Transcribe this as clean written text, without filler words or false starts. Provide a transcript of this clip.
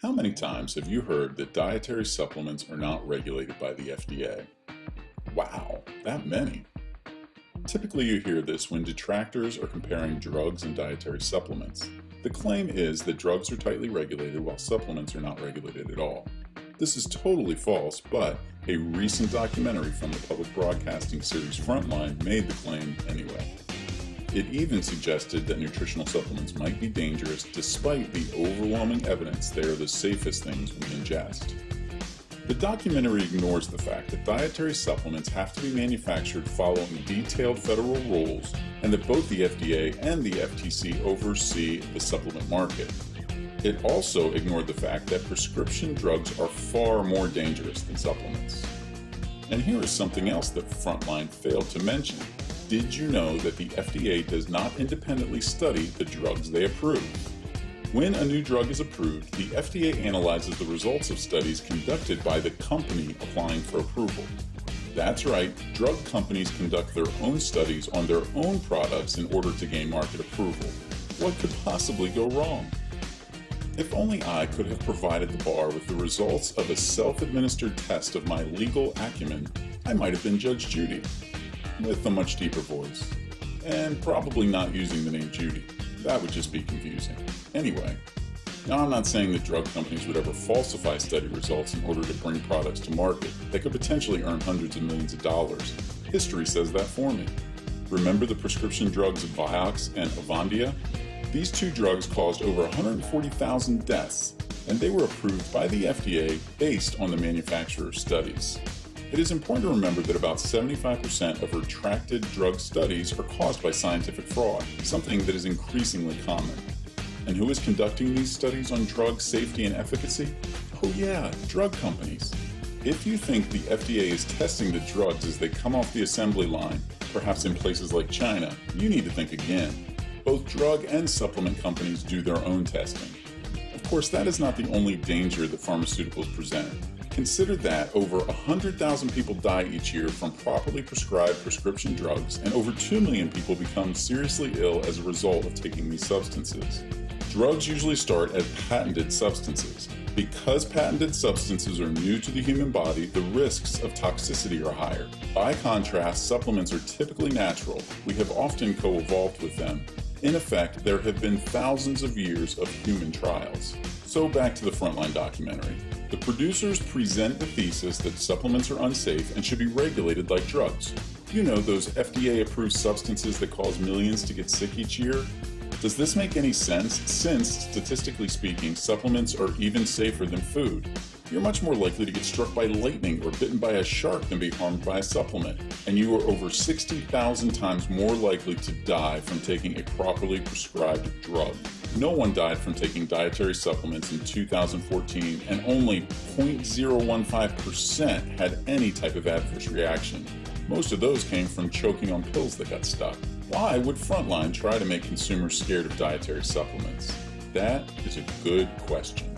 How many times have you heard that dietary supplements are not regulated by the FDA? Wow, that many. Typically you hear this when detractors are comparing drugs and dietary supplements. The claim is that drugs are tightly regulated while supplements are not regulated at all. This is totally false, but a recent documentary from the public broadcasting series Frontline made the claim anyway. It even suggested that nutritional supplements might be dangerous despite the overwhelming evidence they are the safest things we ingest. The documentary ignores the fact that dietary supplements have to be manufactured following detailed federal rules and that both the FDA and the FTC oversee the supplement market. It also ignored the fact that prescription drugs are far more dangerous than supplements. And here is something else that Frontline failed to mention. Did you know that the FDA does not independently study the drugs they approve? When a new drug is approved, the FDA analyzes the results of studies conducted by the company applying for approval. That's right, drug companies conduct their own studies on their own products in order to gain market approval. What could possibly go wrong? If only I could have provided the bar with the results of a self-administered test of my legal acumen, I might have been Judge Judy, with a much deeper voice, and probably not using the name Judy. That would just be confusing. Anyway, now I'm not saying that drug companies would ever falsify study results in order to bring products to market that could potentially earn hundreds of millions of dollars. History says that for me. Remember the prescription drugs Vioxx and Avandia? These two drugs caused over 140,000 deaths, and they were approved by the FDA based on the manufacturer's studies. It is important to remember that about 75% of retracted drug studies are caused by scientific fraud, something that is increasingly common. And who is conducting these studies on drug safety and efficacy? Oh yeah, drug companies. If you think the FDA is testing the drugs as they come off the assembly line, perhaps in places like China, you need to think again. Both drug and supplement companies do their own testing. Of course, that is not the only danger that pharmaceuticals present. Consider that over 100,000 people die each year from properly prescribed prescription drugs, and over 2 million people become seriously ill as a result of taking these substances. Drugs usually start as patented substances. Because patented substances are new to the human body, the risks of toxicity are higher. By contrast, supplements are typically natural. We have often co-evolved with them. In effect, there have been thousands of years of human trials. So back to the Frontline documentary. The producers present the thesis that supplements are unsafe and should be regulated like drugs. You know, those FDA-approved substances that cause millions to get sick each year? Does this make any sense, since, statistically speaking, supplements are even safer than food? You're much more likely to get struck by lightning or bitten by a shark than be harmed by a supplement, and you are over 60,000 times more likely to die from taking a properly prescribed drug. No one died from taking dietary supplements in 2014, and only 0.015% had any type of adverse reaction. Most of those came from choking on pills that got stuck. Why would Frontline try to make consumers scared of dietary supplements? That is a good question.